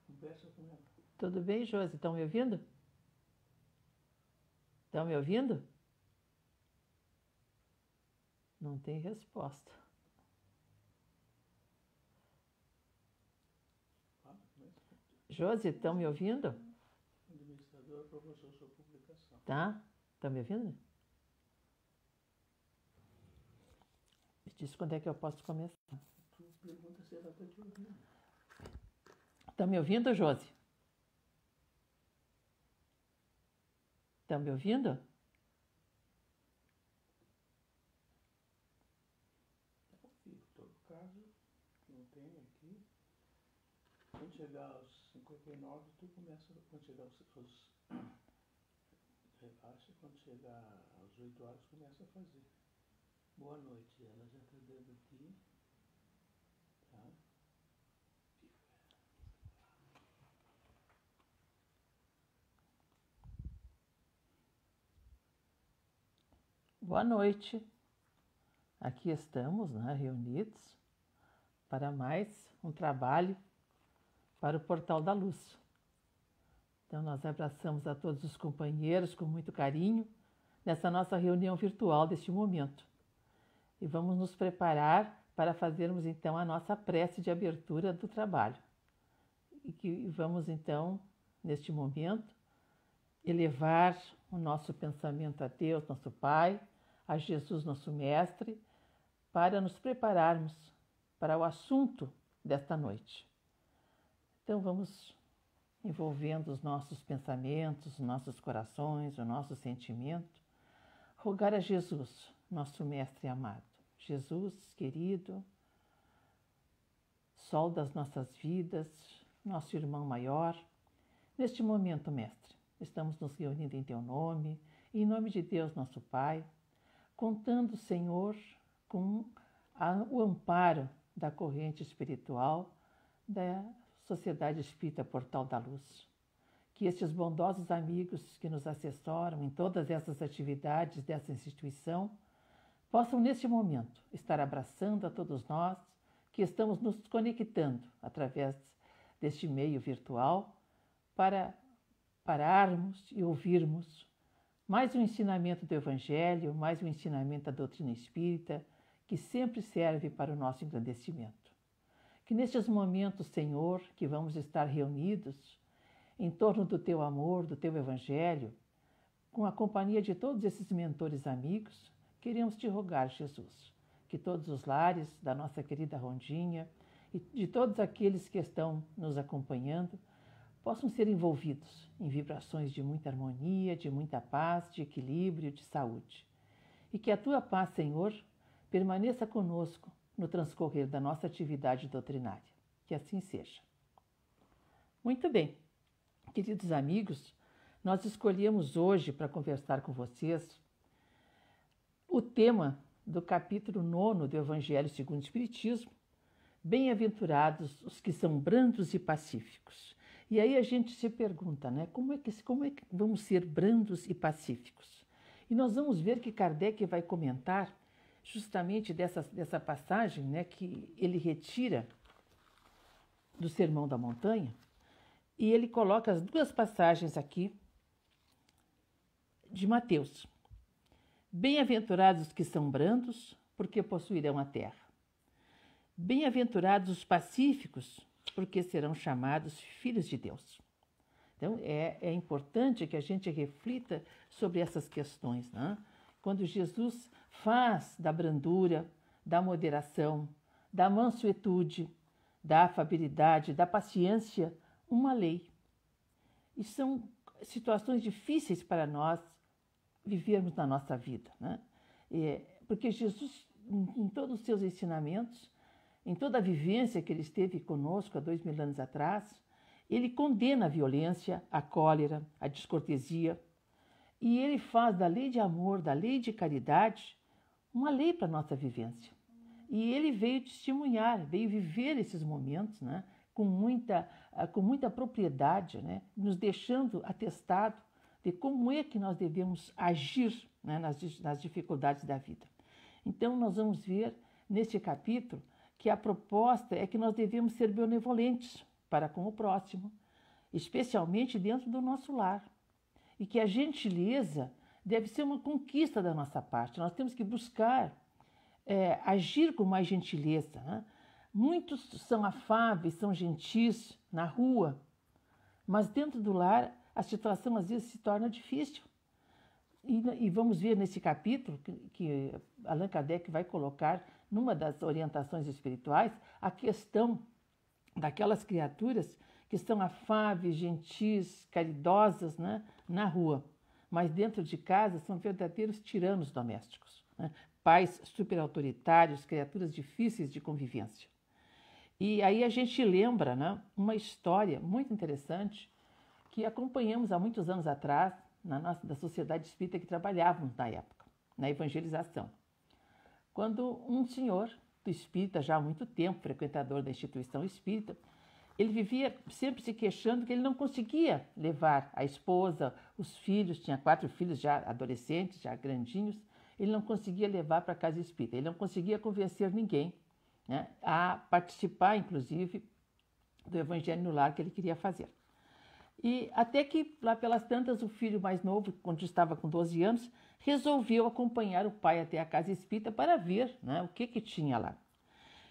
Conversa com ela. Tudo bem, Josi? Estão me ouvindo? Estão me ouvindo? Não tem resposta. Josi, estão me ouvindo? O administrador aprovou sua publicação. Tá? Estão me ouvindo? Me diz quando é que eu posso começar. Tu pergunta se ela está te ouvindo. Estão me ouvindo, Josi? Estão me ouvindo? Em todo caso, não tem aqui. Quando chegar aos 59, tu começa. Quando chegar aos relaxa, quando chegar às 8 horas, começa a fazer. Boa noite, ela já está dando aqui. Tá? Boa noite. Aqui estamos, né, reunidos para mais um trabalho para o Portal da Luz. Então, nós abraçamos a todos os companheiros com muito carinho nessa nossa reunião virtual deste momento. E vamos nos preparar para fazermos, então, a nossa prece de abertura do trabalho. E vamos, então, neste momento, elevar o nosso pensamento a Deus, nosso Pai, a Jesus, nosso Mestre, para nos prepararmos para o assunto desta noite. Então, vamos envolvendo os nossos pensamentos, os nossos corações, o nosso sentimento, rogar a Jesus, nosso Mestre amado. Jesus, querido, sol das nossas vidas, nosso irmão maior, neste momento, Mestre, estamos nos reunindo em Teu nome, em nome de Deus, nosso Pai, contando, Senhor, com o amparo da corrente espiritual da Sociedade Espírita Portal da Luz. Que estes bondosos amigos que nos assessoram em todas essas atividades dessa instituição possam, neste momento, estar abraçando a todos nós que estamos nos conectando através deste meio virtual para pararmos e ouvirmos mais um ensinamento do Evangelho, mais um ensinamento da doutrina espírita, que sempre serve para o nosso engrandecimento. Que nestes momentos, Senhor, que vamos estar reunidos em torno do Teu amor, do Teu Evangelho, com a companhia de todos esses mentores amigos, queremos Te rogar, Jesus, que todos os lares da nossa querida Rondinha e de todos aqueles que estão nos acompanhando possam ser envolvidos em vibrações de muita harmonia, de muita paz, de equilíbrio, de saúde. E que a Tua paz, Senhor, permaneça conosco no transcorrer da nossa atividade doutrinária. Que assim seja. Muito bem, queridos amigos, nós escolhemos hoje para conversar com vocês o tema do capítulo 9 do Evangelho segundo o Espiritismo, Bem-aventurados os que são brandos e pacíficos. E aí a gente se pergunta, né, como é que vamos ser brandos e pacíficos? E nós vamos ver que Kardec vai comentar justamente dessa passagem, né, que ele retira do Sermão da Montanha, e ele coloca as duas passagens aqui de Mateus. Bem-aventurados os que são brandos, porque possuirão a terra. Bem-aventurados os pacíficos, porque serão chamados filhos de Deus. Então, é importante que a gente reflita sobre essas questões, né? Quando Jesus faz da brandura, da moderação, da mansuetude, da afabilidade, da paciência, uma lei. E são situações difíceis para nós vivermos na nossa vida, né? Porque Jesus, em todos os seus ensinamentos, em toda a vivência que ele esteve conosco há 2000 anos atrás, ele condena a violência, a cólera, a descortesia, e ele faz da lei de amor, da lei de caridade, uma lei para a nossa vivência. E ele veio testemunhar, veio viver esses momentos, né, com muita propriedade, né, nos deixando atestado de como é que nós devemos agir, né, nas dificuldades da vida. Então, nós vamos ver neste capítulo que a proposta é que nós devemos ser benevolentes para com o próximo, especialmente dentro do nosso lar. E que a gentileza deve ser uma conquista da nossa parte. Nós temos que buscar agir com mais gentileza, né? Muitos são afáveis, são gentis na rua, mas dentro do lar a situação às vezes se torna difícil. E vamos ver nesse capítulo que Allan Kardec vai colocar numa das orientações espirituais a questão daquelas criaturas que são afáveis, gentis, caridosas, né, na rua, mas dentro de casa são verdadeiros tiranos domésticos, né? Pais superautoritários, criaturas difíceis de convivência. E aí a gente lembra, né, uma história muito interessante que acompanhamos há muitos anos atrás da Sociedade Espírita que trabalhávamos na época, na evangelização. Quando um senhor do espírita, já há muito tempo, frequentador da instituição espírita, ele vivia sempre se queixando que ele não conseguia levar a esposa, os filhos, tinha 4 filhos já adolescentes, já grandinhos, ele não conseguia levar para a casa espírita, ele não conseguia convencer ninguém, né, a participar, inclusive, do evangelho no lar que ele queria fazer. E até que, lá pelas tantas, o filho mais novo, quando estava com 12 anos, resolveu acompanhar o pai até a casa espírita para ver, né, o que tinha lá.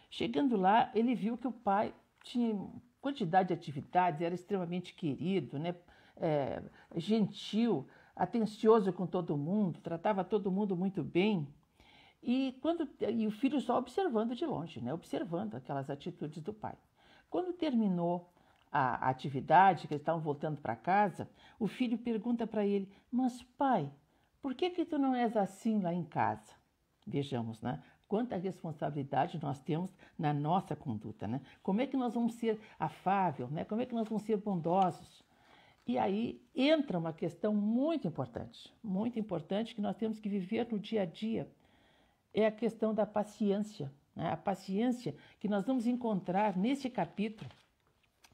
Chegando lá, ele viu que o pai tinha quantidade de atividades, era extremamente querido, né, gentil, atencioso com todo mundo, tratava todo mundo muito bem. E o filho só observando de longe, né, observando aquelas atitudes do pai. Quando terminou a atividade, que eles estavam voltando para casa, o filho pergunta para ele: mas pai, por que tu não és assim lá em casa? Vejamos, né? Quanta responsabilidade nós temos na nossa conduta, né? Como é que nós vamos ser afáveis, né? Como é que nós vamos ser bondosos? E aí entra uma questão muito importante que nós temos que viver no dia a dia, é a questão da paciência, né? A paciência que nós vamos encontrar nesse capítulo,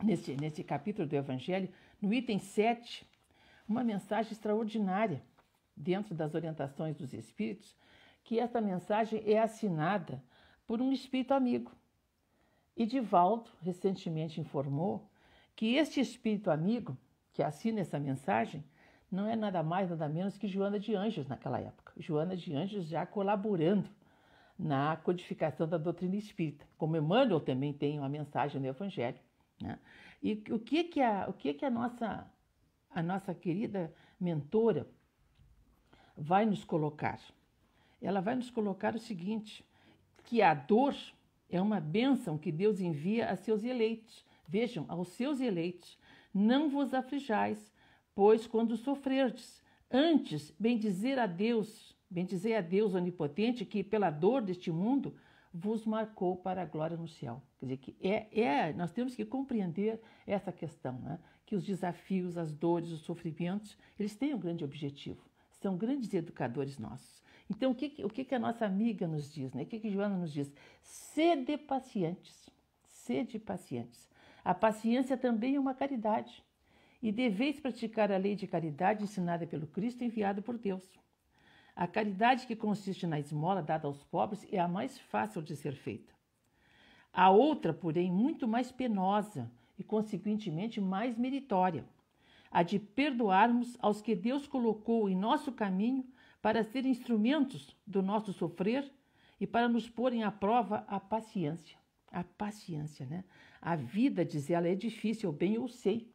nesse capítulo do Evangelho, no item 7, uma mensagem extraordinária dentro das orientações dos Espíritos, que essa mensagem é assinada por um espírito amigo. E Divaldo recentemente informou que este espírito amigo que assina essa mensagem não é nada mais, nada menos que Joana de Ângeles naquela época. Joana de Ângeles já colaborando na codificação da doutrina espírita, como Emmanuel também tem uma mensagem no Evangelho, né? E o que a nossa querida mentora vai nos colocar? Ela vai nos colocar o seguinte, que a dor é uma bênção que Deus envia a seus eleitos. Vejam, aos seus eleitos, não vos aflijais, pois quando sofrerdes, antes bendizei a Deus onipotente, que pela dor deste mundo vos marcou para a glória no céu. Quer dizer, que nós temos que compreender essa questão, né? Que os desafios, as dores, os sofrimentos, eles têm um grande objetivo, são grandes educadores nossos. Então, o que a nossa amiga nos diz, né? O que Joana nos diz? Sede pacientes, sede pacientes. A paciência também é uma caridade. E deveis praticar a lei de caridade ensinada pelo Cristo enviado por Deus. A caridade que consiste na esmola dada aos pobres é a mais fácil de ser feita. A outra, porém, muito mais penosa e, consequentemente, mais meritória. A de perdoarmos aos que Deus colocou em nosso caminho para serem instrumentos do nosso sofrer e para nos porem à prova a paciência. A paciência, né? A vida, diz ela, é difícil, bem eu sei.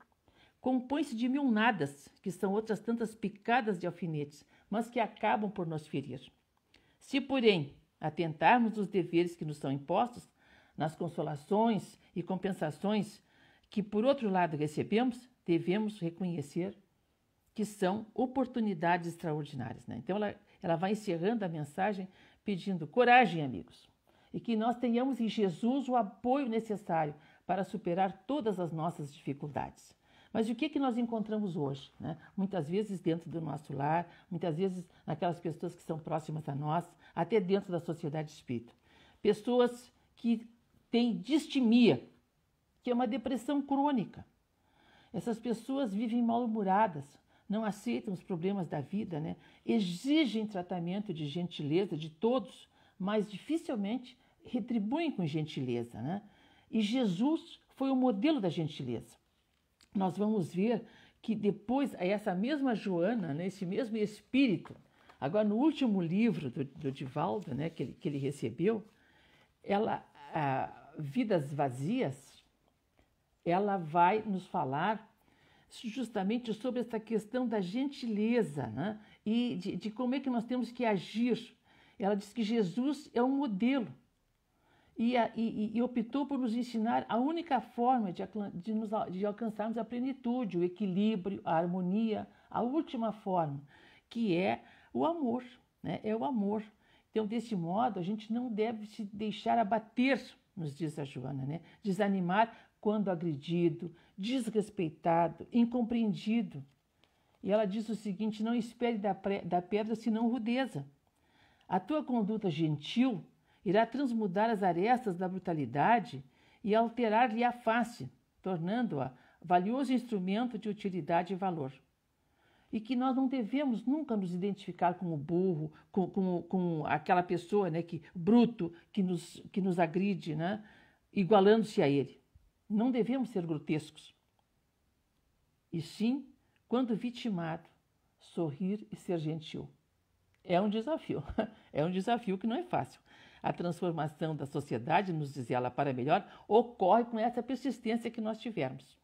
Compõe-se de 1000 nadas, que são outras tantas picadas de alfinetes, mas que acabam por nos ferir. Se, porém, atentarmos nos deveres que nos são impostos, nas consolações e compensações que, por outro lado, recebemos, devemos reconhecer que são oportunidades extraordinárias, né? Então, ela vai encerrando a mensagem pedindo coragem, amigos, e que nós tenhamos em Jesus o apoio necessário para superar todas as nossas dificuldades. Mas o que nós encontramos hoje, né? Muitas vezes dentro do nosso lar, muitas vezes naquelas pessoas que são próximas a nós, até dentro da sociedade espírita. Pessoas que têm distimia, que é uma depressão crônica. Essas pessoas vivem mal-humoradas, não aceitam os problemas da vida, né? Exigem tratamento de gentileza de todos, mas dificilmente retribuem com gentileza, né? E Jesus foi o modelo da gentileza. Nós vamos ver que depois, essa mesma Joana, né, esse mesmo espírito, agora no último livro do Divaldo, né, que ele recebeu, Vidas Vazias, ela vai nos falar justamente sobre essa questão da gentileza, né, e de como é que nós temos que agir. Ela diz que Jesus é um modelo. E optou por nos ensinar a única forma de alcançarmos a plenitude, o equilíbrio, a harmonia, a última forma, que é o amor, né? É o amor. Então, desse modo, a gente não deve se deixar abater, nos diz a Joana, né? Desanimar quando agredido, desrespeitado, incompreendido. E ela diz o seguinte: não espere da pedra senão rudeza. A tua conduta gentil irá transmudar as arestas da brutalidade e alterar-lhe a face, tornando-a valioso instrumento de utilidade e valor. E que nós não devemos nunca nos identificar com o burro, com aquela pessoa, né, bruto, que nos agride, né, igualando-se a ele. Não devemos ser grotescos. E sim, quando vitimado, sorrir e ser gentil. É um desafio que não é fácil. A transformação da sociedade, nos diz ela, para melhor, ocorre com essa persistência que nós tivermos.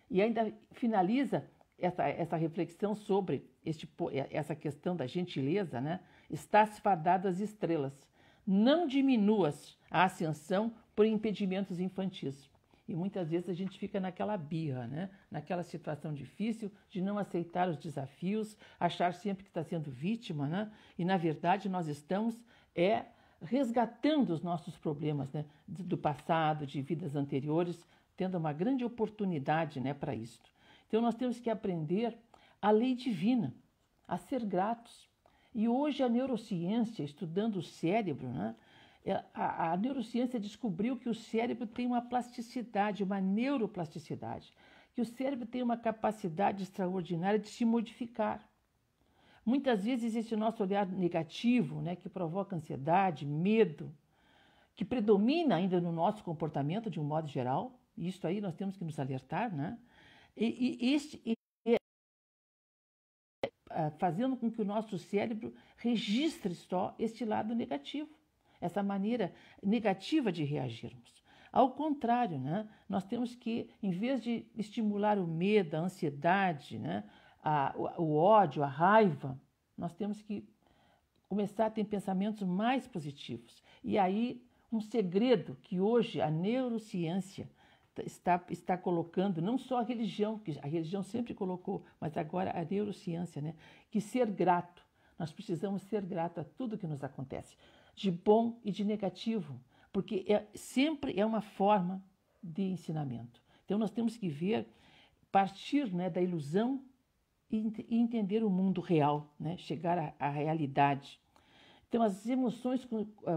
E ainda finaliza essa reflexão sobre essa questão da gentileza, né? Estás fadado às estrelas. Não diminuas a ascensão por impedimentos infantis. E muitas vezes a gente fica naquela birra, né? Naquela situação difícil de não aceitar os desafios, achar sempre que está sendo vítima, né? E, na verdade, nós estamos resgatando os nossos problemas, né? Do passado, de vidas anteriores, tendo uma grande oportunidade, né, para isso. Então, nós temos que aprender a lei divina, a ser gratos. E hoje a neurociência, estudando o cérebro, né? A neurociência descobriu que o cérebro tem uma plasticidade, uma neuroplasticidade, que o cérebro tem uma capacidade extraordinária de se modificar. Muitas vezes esse nosso olhar negativo, né, que provoca ansiedade, medo, que predomina ainda no nosso comportamento de um modo geral, e isso aí nós temos que nos alertar, né? Fazendo com que o nosso cérebro registre só este lado negativo, essa maneira negativa de reagirmos. Ao contrário, né, nós temos que, em vez de estimular o medo, a ansiedade, né, o ódio, a raiva, nós temos que começar a ter pensamentos mais positivos. E aí, um segredo que hoje a neurociência está colocando, não só a religião, que a religião sempre colocou, mas agora a neurociência, né, que ser grato. Nós precisamos ser grato a tudo que nos acontece, de bom e de negativo, porque sempre é uma forma de ensinamento. Então, nós temos que partir, né, da ilusão e entender o mundo real, né, chegar à realidade. Então, as emoções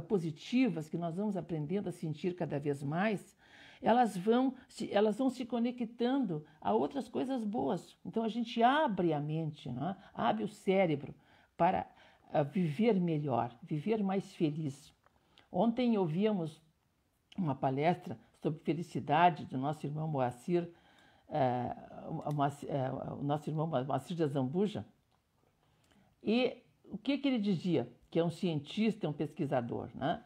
positivas que nós vamos aprendendo a sentir cada vez mais, elas vão se conectando a outras coisas boas. Então, a gente abre a mente, né, abre o cérebro para viver melhor, viver mais feliz. Ontem ouvíamos uma palestra sobre felicidade do nosso irmão Moacir, o nosso irmão Moacir de Azambuja. E o que ele dizia? Que é um cientista, um pesquisador, né?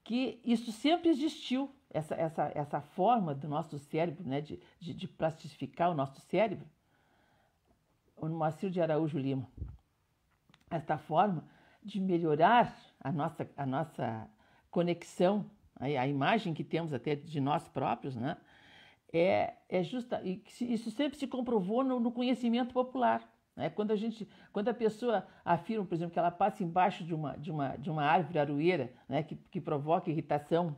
Que isso sempre existiu, essa forma do nosso cérebro, né? de plastificar o nosso cérebro. O Moacir de Araújo Lima. Esta forma de melhorar a nossa conexão, a imagem que temos até de nós próprios, né? Isso sempre se comprovou no conhecimento popular, né? Quando a pessoa afirma, por exemplo, que ela passa embaixo de uma árvore aroeira, né? que provoca irritação,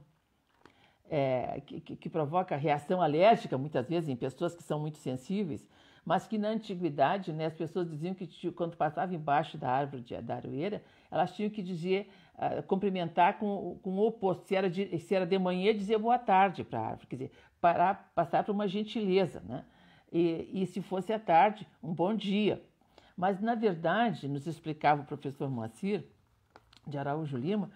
que provoca reação alérgica, muitas vezes, em pessoas que são muito sensíveis, mas que na antiguidade, né, as pessoas diziam que quando passavam embaixo da árvore da aroeira, elas tinham que dizer, cumprimentar com o oposto. Se era de manhã, dizer boa tarde para a árvore, quer dizer, passar por uma gentileza, né? E se fosse à tarde, um bom dia. Mas, na verdade, nos explicava o professor Moacir de Araújo Lima,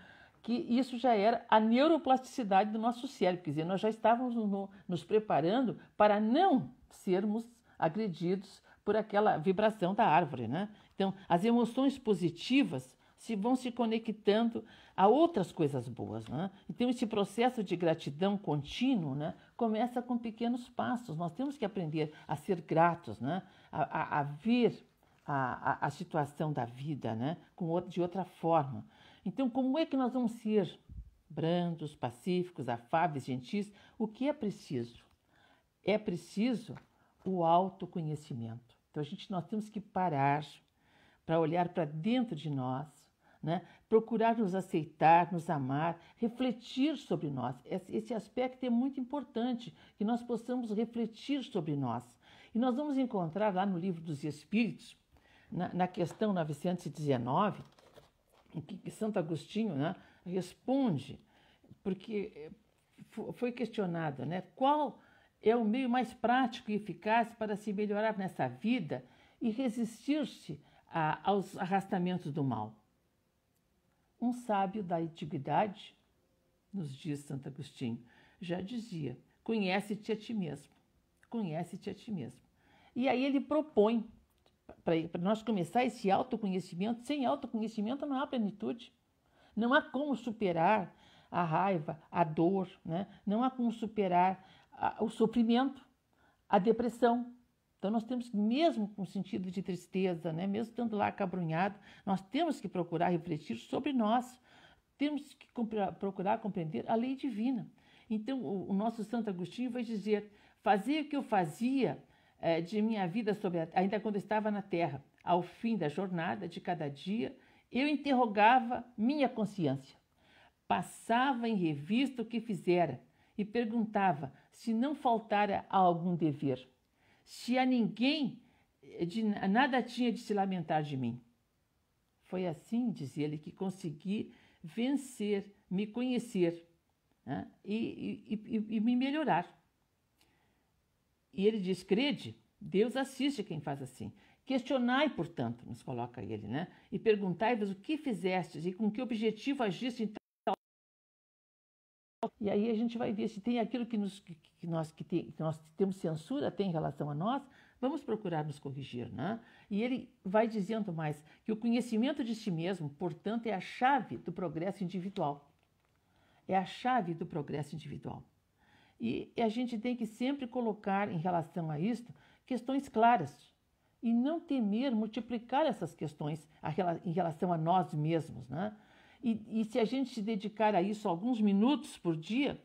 que isso já era a neuroplasticidade do nosso cérebro, quer dizer, nós já estávamos nos preparando para não sermos agredidos por aquela vibração da árvore, né? Então, as emoções positivas vão se conectando a outras coisas boas, né? Então, esse processo de gratidão contínuo, né, começa com pequenos passos. Nós temos que aprender a ser gratos, né? A ver a situação da vida, né, de outra forma. Então, como é que nós vamos ser brandos, pacíficos, afáveis, gentis? O que é preciso? É preciso o autoconhecimento. Então, nós temos que parar para olhar para dentro de nós, né? Procurar nos aceitar, nos amar, refletir sobre nós. Esse aspecto é muito importante, que nós possamos refletir sobre nós. E nós vamos encontrar lá no Livro dos Espíritos, na questão 919, em que Santo Agostinho, né, responde, porque foi questionado, né, qual é o meio mais prático e eficaz para se melhorar nessa vida e resistir-se aos arrastamentos do mal. Um sábio da antiguidade, nos diz Santo Agostinho, já dizia: conhece-te a ti mesmo, conhece-te a ti mesmo. E aí ele propõe, para nós começar esse autoconhecimento, sem autoconhecimento não há plenitude, não há como superar a raiva, a dor, né? Não há como superar o sofrimento, a depressão. Então, nós temos, mesmo com sentido de tristeza, né, mesmo estando lá acabrunhado, nós temos que procurar refletir sobre nós. Temos que procurar compreender a lei divina. Então, o nosso Santo Agostinho vai dizer: fazia o que eu fazia de minha vida, ainda quando estava na terra. Ao fim da jornada, de cada dia, eu interrogava minha consciência. Passava em revista o que fizera e perguntava se não faltara a algum dever. Se a ninguém nada tinha de se lamentar de mim. Foi assim, diz ele, que consegui vencer, me conhecer, né, e me melhorar. E ele diz: crede, Deus assiste quem faz assim. Questionai, portanto, nos coloca ele, né, e perguntai-vos o que fizestes e com que objetivo agiste em tal. E aí a gente vai ver se tem aquilo que nós temos censura tem em relação a nós, vamos procurar nos corrigir, né? E ele vai dizendo mais que o conhecimento de si mesmo, portanto, é a chave do progresso individual. É a chave do progresso individual. E a gente tem que sempre colocar em relação a isto questões claras e não temer multiplicar essas questões em relação a nós mesmos, né? E se a gente se dedicar a isso alguns minutos por dia,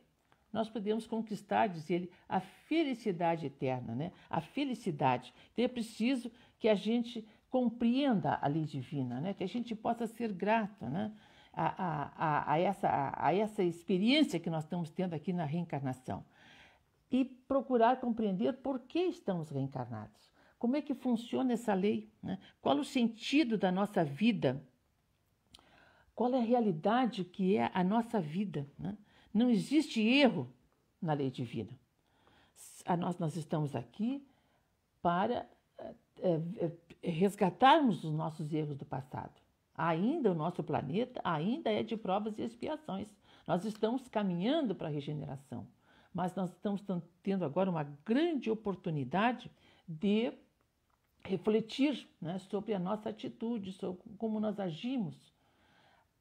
nós podemos conquistar, diz ele, a felicidade eterna, né? A felicidade. Então é preciso que a gente compreenda a lei divina, né? Que a gente possa ser grato, né? a essa experiência que nós estamos tendo aqui na reencarnação. E procurar compreender por que estamos reencarnados. Como é que funciona essa lei, né? Qual o sentido da nossa vida? Qual é a realidade que é a nossa vida, né? Não existe erro na lei divina. Nós estamos aqui para resgatarmos os nossos erros do passado. Ainda o nosso planeta ainda é de provas e expiações. Nós estamos caminhando para a regeneração, mas nós estamos tendo agora uma grande oportunidade de refletir, né, sobre a nossa atitude, sobre como nós agimos.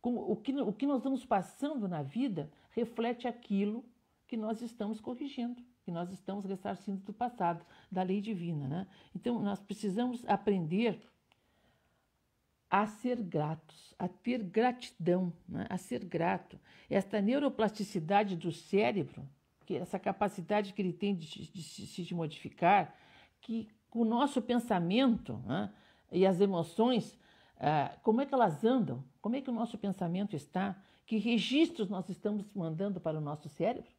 O que nós vamos passando na vida reflete aquilo que nós estamos corrigindo, que nós estamos ressarcindo do passado, da lei divina, né? Então, nós precisamos aprender a ser gratos, a ter gratidão, né? A ser grato. Esta neuroplasticidade do cérebro, que essa capacidade que ele tem de se modificar, que o nosso pensamento, né, e as emoções, como é que elas andam? Como é que o nosso pensamento está? Que registros nós estamos mandando para o nosso cérebro?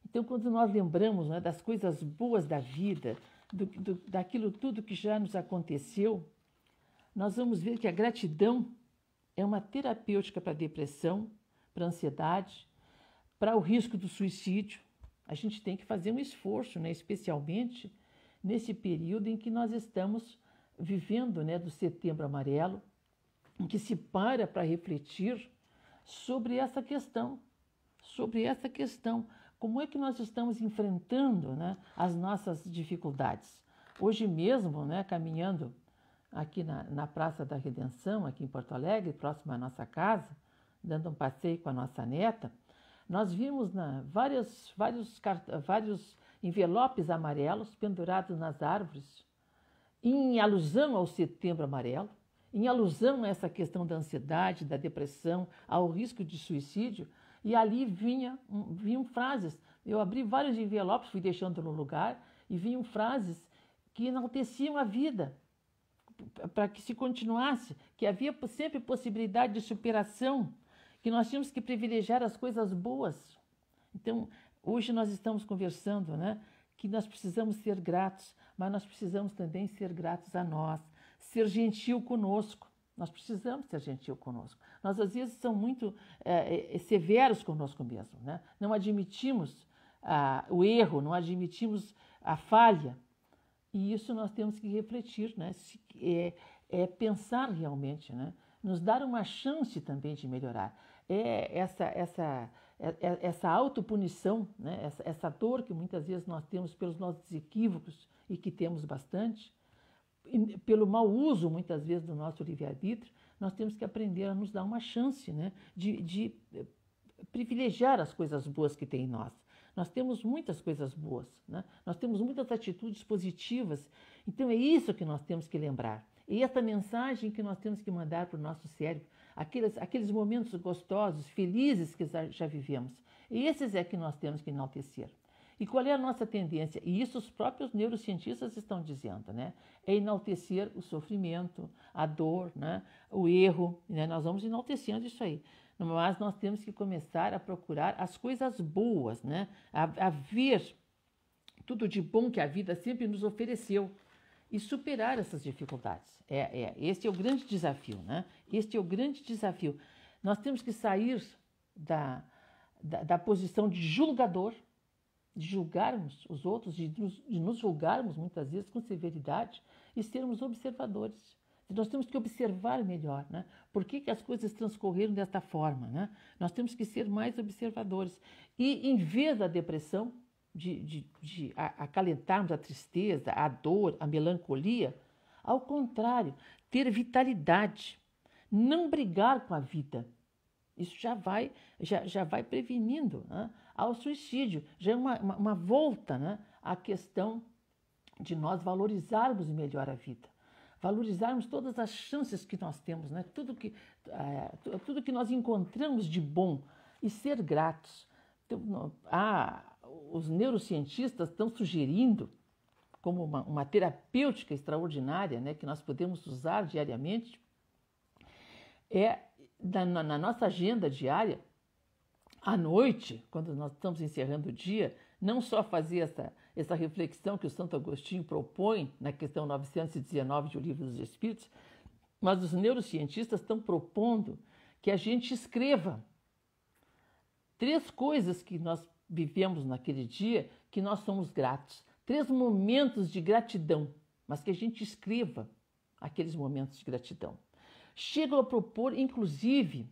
Então, quando nós lembramos, né, das coisas boas da vida, daquilo tudo que já nos aconteceu, nós vamos ver que a gratidão é uma terapêutica para a depressão, para a ansiedade, para o risco do suicídio. A gente tem que fazer um esforço, né, especialmente nesse período em que nós estamos vivendo, né, do Setembro Amarelo, em que se para refletir sobre essa questão. Como é que nós estamos enfrentando, né, as nossas dificuldades? Hoje mesmo, né, caminhando aqui na Praça da Redenção, aqui em Porto Alegre, próximo à nossa casa, dando um passeio com a nossa neta, nós vimos vários envelopes amarelos pendurados nas árvores, em alusão ao Setembro Amarelo, em alusão a essa questão da ansiedade, da depressão, ao risco de suicídio, e ali vinham frases. Eu abri vários envelopes, fui deixando no lugar, e vinham frases que enalteciam a vida, para que se continuasse, que havia sempre possibilidade de superação, que nós tínhamos que privilegiar as coisas boas. Então, hoje nós estamos conversando, né, que nós precisamos ser gratos, mas nós precisamos também ser gratos a nós, ser gentil conosco. Nós precisamos ser gentil conosco. Nós, às vezes, somos muito severos conosco mesmo, né? Não admitimos o erro, não admitimos a falha. E isso nós temos que refletir, né? Pensar realmente, né? Nos dar uma chance também de melhorar. Essa autopunição, né? Essa dor que muitas vezes nós temos pelos nossos equívocos e que temos bastante, pelo mau uso, muitas vezes, do nosso livre-arbítrio, nós temos que aprender a nos dar uma chance, né, de privilegiar as coisas boas que tem em nós. Nós temos muitas coisas boas, né? Nós temos muitas atitudes positivas. Então, é isso que nós temos que lembrar. E essa mensagem que nós temos que mandar para o nosso cérebro, aqueles momentos gostosos, felizes que já vivemos. E esses é que nós temos que enaltecer. E qual é a nossa tendência? E isso os próprios neurocientistas estão dizendo, né? É enaltecer o sofrimento, a dor, né? O erro, né? Nós vamos enaltecendo isso aí. Mas nós temos que começar a procurar as coisas boas, né? A ver tudo de bom que a vida sempre nos ofereceu e superar essas dificuldades. Esse é o grande desafio, né? Este é o grande desafio. Nós temos que sair da posição de julgador, de julgarmos os outros, de nos julgarmos muitas vezes com severidade e sermos observadores. Nós temos que observar melhor, né? Por que as coisas transcorreram desta forma, né? Nós temos que ser mais observadores. E em vez da depressão, de acalentarmos a tristeza, a dor, a melancolia, ao contrário, ter vitalidade, não brigar com a vida. Isso já vai prevenindo, né, ao suicídio. Já é uma volta, né, à questão de nós valorizarmos melhor a vida. Valorizarmos todas as chances que nós temos, né, tudo que nós encontramos de bom e ser gratos. Então, os neurocientistas estão sugerindo como uma terapêutica extraordinária, né, que nós podemos usar diariamente, na nossa agenda diária, à noite, quando nós estamos encerrando o dia, não só fazer essa reflexão que o Santo Agostinho propõe na questão 919 do Livro dos Espíritos, mas os neurocientistas estão propondo que a gente escreva 3 coisas que nós vivemos naquele dia que nós somos gratos. 3 momentos de gratidão, mas que a gente escreva aqueles momentos de gratidão. Chegam a propor, inclusive,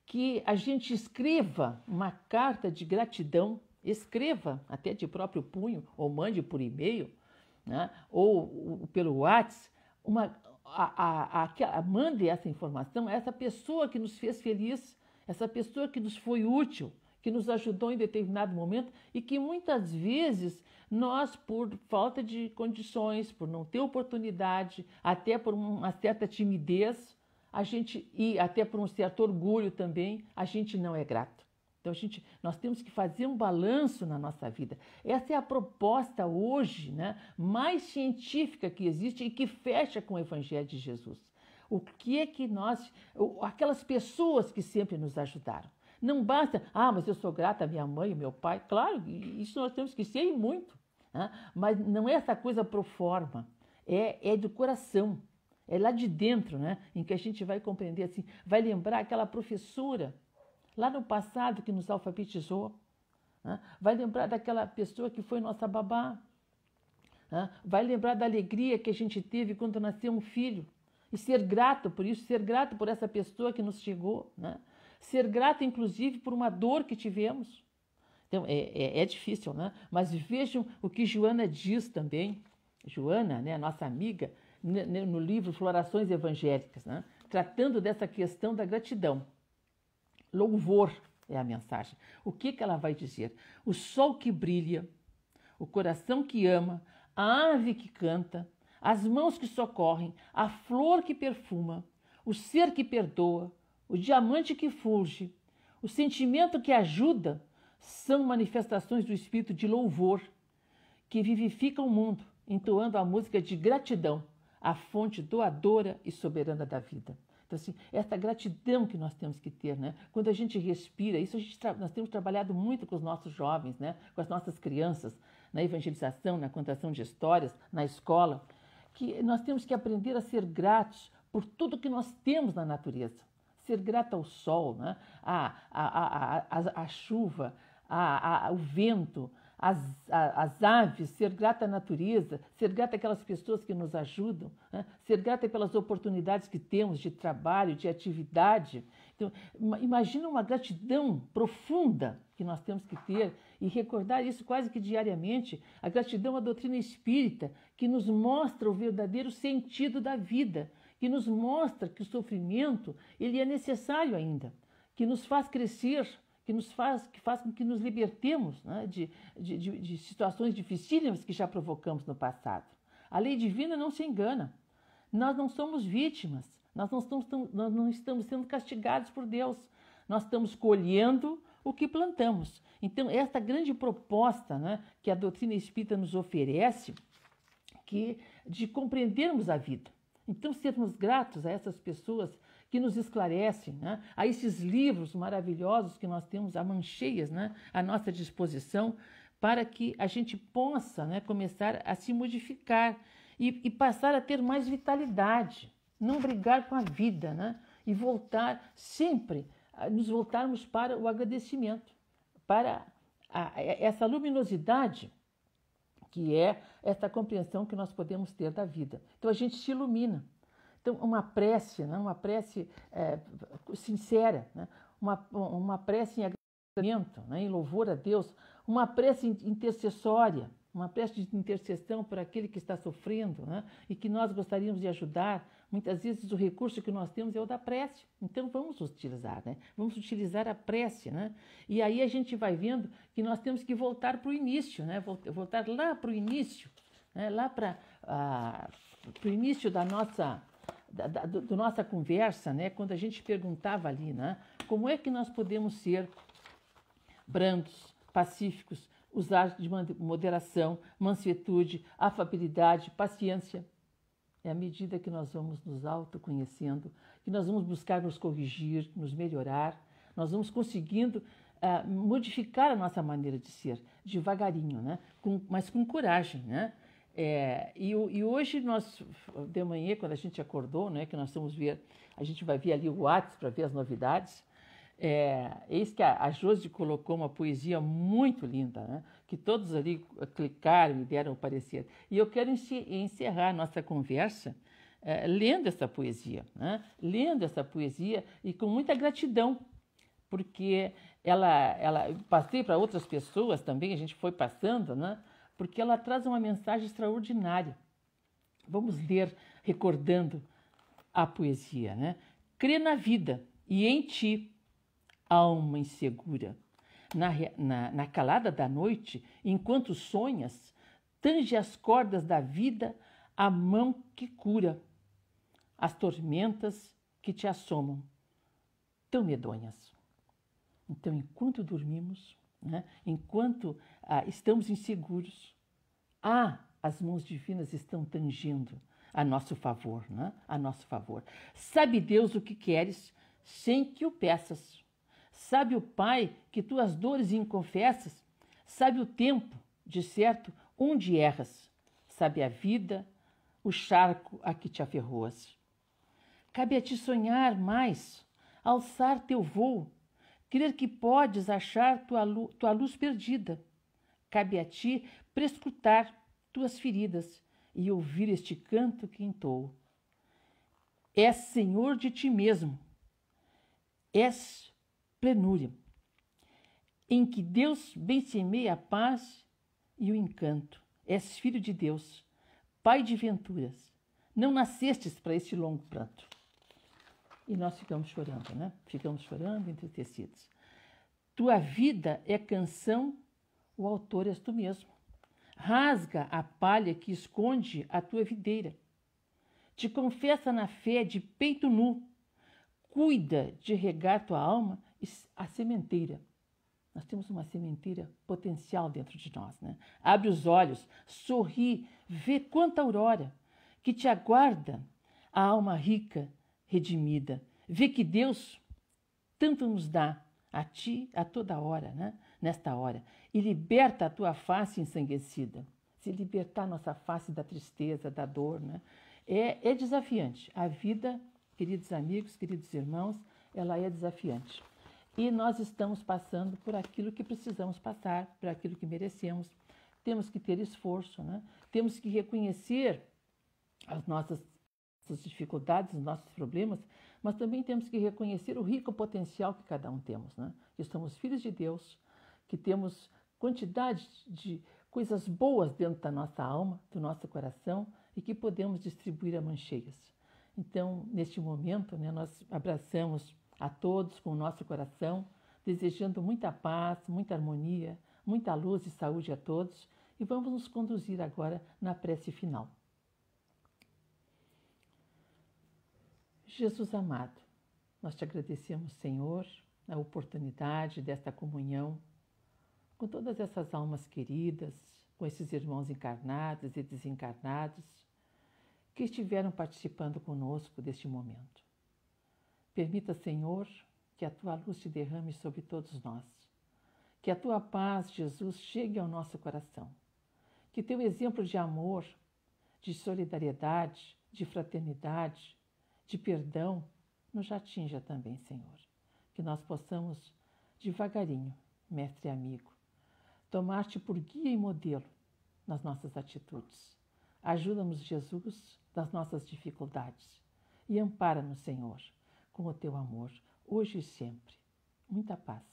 que a gente escreva uma carta de gratidão, escreva até de próprio punho, ou mande por e-mail, né, ou pelo WhatsApp, mande essa informação a essa pessoa que nos fez feliz, essa pessoa que nos foi útil, que nos ajudou em determinado momento e que muitas vezes nós, por falta de condições, por não ter oportunidade, até por uma certa timidez, e até por um certo orgulho também, a gente não é grato. Então, nós temos que fazer um balanço na nossa vida. Essa é a proposta hoje, né, mais científica que existe e que fecha com o Evangelho de Jesus. O que é que aquelas pessoas que sempre nos ajudaram. Não basta, mas eu sou grata à minha mãe e meu pai. Claro, isso nós temos que ser e muito. Né? Mas não é essa coisa pro forma, é do coração. É lá de dentro, né, em que a gente vai compreender assim, vai lembrar aquela professora lá no passado que nos alfabetizou, né? Vai lembrar daquela pessoa que foi nossa babá, né? Vai lembrar da alegria que a gente teve quando nasceu um filho e ser grato por isso, ser grato por essa pessoa que nos chegou, né? ser grata, inclusive, por uma dor que tivemos. Então, é difícil, né? Mas vejam o que Joana diz também. Joana, né, nossa amiga, no livro Florações Evangélicas, né, tratando dessa questão da gratidão. Louvor é a mensagem. O que ela vai dizer? O sol que brilha, o coração que ama, a ave que canta, as mãos que socorrem, a flor que perfuma, o ser que perdoa, o diamante que fulge, o sentimento que ajuda, são manifestações do espírito de louvor que vivifica o mundo, entoando a música de gratidão, a fonte doadora e soberana da vida. Então, assim, essa gratidão que nós temos que ter, né? Quando a gente respira, isso nós temos trabalhado muito com os nossos jovens, né? Com as nossas crianças, na evangelização, na contação de histórias, na escola, que nós temos que aprender a ser gratos por tudo que nós temos na natureza. Ser grato ao sol, né? a chuva, o vento, as aves, ser grata à natureza, ser grata àquelas pessoas que nos ajudam, né? Ser grata pelas oportunidades que temos de trabalho, de atividade. Então, imagina uma gratidão profunda que nós temos que ter e recordar isso quase que diariamente. A gratidão à doutrina espírita, que nos mostra o verdadeiro sentido da vida, que nos mostra que o sofrimento ele é necessário ainda, que nos faz crescer, que faz com que nos libertemos, né, de situações dificílimas que já provocamos no passado. A lei divina não se engana. Nós não somos vítimas, nós não estamos sendo castigados por Deus. Nós estamos colhendo o que plantamos. Então, esta grande proposta, né, que a doutrina espírita nos oferece, de compreendermos a vida. Então, sermos gratos a essas pessoas que nos esclarecem, né? A esses livros maravilhosos que nós temos a mancheias, né, à nossa disposição, para que a gente possa, né, começar a se modificar e passar a ter mais vitalidade, não brigar com a vida, né? E voltar sempre, nos voltarmos para o agradecimento, para essa luminosidade que é essa compreensão que nós podemos ter da vida. Então a gente se ilumina. Então, uma prece, né? Uma prece sincera, né? Uma prece em agradecimento, né? Em louvor a Deus, uma prece intercessória, uma prece de intercessão por aquele que está sofrendo, né? E que nós gostaríamos de ajudar. Muitas vezes o recurso que nós temos é o da prece, então vamos utilizar, né? Vamos utilizar a prece, né? E aí a gente vai vendo que nós temos que voltar para o início, né? Voltar lá para o início, né? Lá para o início da nossa conversa, né? Quando a gente perguntava ali, né? Como é que nós podemos ser brandos, pacíficos, usar de moderação, mansuetude, afabilidade, paciência. É à medida que nós vamos nos autoconhecendo, que nós vamos buscar nos corrigir, nos melhorar, nós vamos conseguindo modificar a nossa maneira de ser, devagarinho, né? Mas com coragem, né? E hoje nós, de manhã, quando a gente acordou, né, que nós vamos ver, a gente vai ver ali o WhatsApp para ver as novidades. Eis que a Josi colocou uma poesia muito linda, né, que todos ali clicaram e deram o parecer. E eu quero encerrar a nossa conversa lendo essa poesia, né, lendo essa poesia e com muita gratidão, porque ela passei para outras pessoas também, a gente foi passando, né, porque ela traz uma mensagem extraordinária. Vamos ler, recordando a poesia, né? Crê na vida e em ti, alma insegura. Na calada da noite, enquanto sonhas, tange as cordas da vida a mão que cura. As tormentas que te assomam, tão medonhas. Então, enquanto dormimos, né, enquanto estamos inseguros, as mãos divinas estão tangendo a nosso favor, né? A nosso favor. Sabe Deus o que queres sem que o peças. Sabe o Pai que tuas dores inconfessas. Sabe o tempo, de certo, onde erras. Sabe a vida, o charco a que te aferroas. Cabe a ti sonhar mais, alçar teu voo, crer que podes achar tua luz perdida. Cabe a ti prescrutar tuas feridas e ouvir este canto que entoa. És senhor de ti mesmo. És plenúria, em que Deus bem semeia a paz e o encanto. És filho de Deus, pai de venturas. Não nascestes para este longo pranto. E nós ficamos chorando, né? Ficamos chorando, entristecidos. Tua vida é canção, o autor és tu mesmo. Rasga a palha que esconde a tua videira. Te confessa na fé de peito nu. Cuida de regar tua alma a sementeira. Nós temos uma sementeira potencial dentro de nós, né? Abre os olhos, sorri, vê quanta aurora que te aguarda a alma rica, redimida. Vê que Deus tanto nos dá a ti a toda hora, né? Nesta hora, e liberta a tua face ensanguecida. Se libertar nossa face da tristeza, da dor, né? É desafiante. A vida, queridos amigos, queridos irmãos, ela é desafiante. E nós estamos passando por aquilo que precisamos passar, por aquilo que merecemos. Temos que ter esforço, né? Temos que reconhecer as nossas dificuldades, os nossos problemas, mas também temos que reconhecer o rico potencial que cada um temos, né? Que somos filhos de Deus, que temos quantidade de coisas boas dentro da nossa alma, do nosso coração, e que podemos distribuir a mãos cheias. Então, neste momento, né, nós abraçamos a todos com o nosso coração, desejando muita paz, muita harmonia, muita luz e saúde a todos, e vamos nos conduzir agora na prece final. Jesus amado, nós te agradecemos, Senhor, a oportunidade desta comunhão com todas essas almas queridas, com esses irmãos encarnados e desencarnados que estiveram participando conosco deste momento. Permita, Senhor, que a tua luz se derrame sobre todos nós, que a tua paz, Jesus, chegue ao nosso coração, que teu exemplo de amor, de solidariedade, de fraternidade, de perdão, nos atinja também, Senhor. Que nós possamos, devagarinho, mestre e amigo, tomar-te por guia e modelo nas nossas atitudes. Ajuda-nos, Jesus, nas nossas dificuldades e ampara-nos, Senhor, com o teu amor, hoje e sempre. Muita paz.